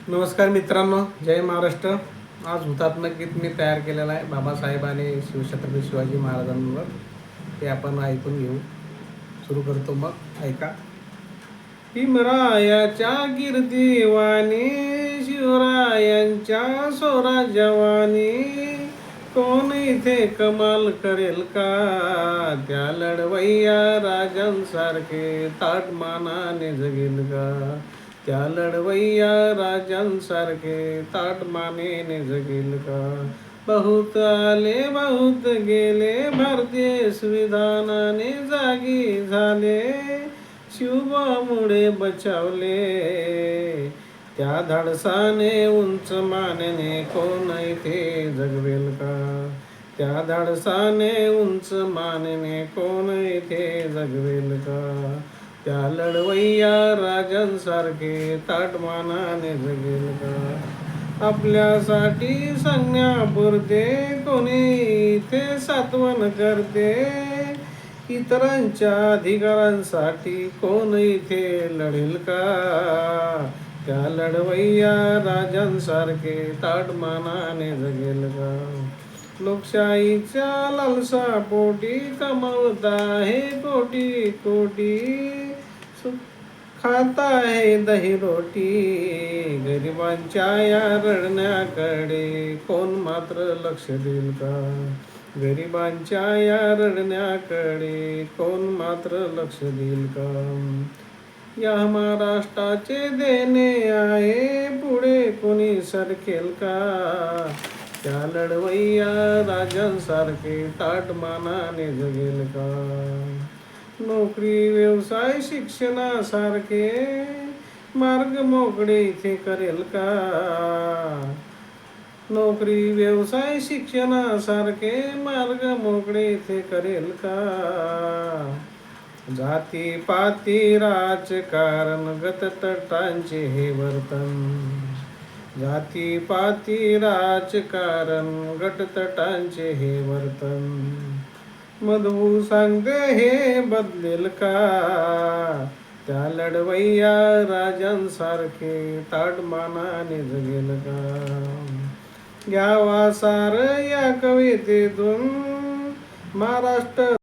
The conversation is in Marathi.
नमस्कार मित्रांनो, जय महाराष्ट्र. आज हुतात्मा गीत मी तयार केलेलं आहे बाबासाहेब आणि शिवछत्रपती शिवाजी महाराजांवर. ते आपण ऐकून घेऊ. सुरू करतो, मग ऐका. भीमरायाच्या कीर्तिवाणी, शिवरायांच्या स्वराज्यवाणी, कोण इथे कमाल करेल का? त्या लढवय्या राजांसारखे ताटमानाने जगेल का? त्या लढवय्या राजांसारखे ताटमानेने जगेल का? बहुत आले बहुत गेले, भारतीय संविधानाने जागी झाले, शिवबामुळे बचावले. त्या धाडसाने उंच मानेने कोण इथे जगवेल का? त्या धाडसाने उंच मानेने कोण इथे जगवेल का? त्या लढवय्या राजांसारखे ताटमानाने जगेल का? आपल्यासाठी सांगण्यापुरते कोणी इथे सात्वन करते, इतरांच्या अधिकारांसाठी कोण इथे लढेल का? त्या लढवय्या राजांसारखे ताटमानाने जगेल का? लोकशाहीच्या लालसा पोटी कमावत आहे कोटी कोटी, खात आहे दही रोटी. गरिबांच्या या रडण्याकडे कोण मात्र लक्ष देईल का? गरिबांच्या या रडण्याकडे कोण मात्र लक्ष देईल का? या महाराष्ट्राचे देणे आहे, पुढे कोणी सरकेल का? त्या लढवय्या राजांसारखे ताटमानाने जगेल का? नोकरी व्यवसाय शिक्षणासारखे मार्ग मोकळे इथे करेल का? नोकरी व्यवसाय शिक्षणासारखे मार्ग मोकळे इथे करेल का? जाती पाती राजकारण गटतटांचे हे वर्तन, जाती पाती राजकारण गटतटांचे हे वर्तन, मधू सांगते हे बदलेल का? त्या लढवय्या राजांसारखे ताटमानाने जगेल का? घ्यावा सार या कवितेतून महाराष्ट्र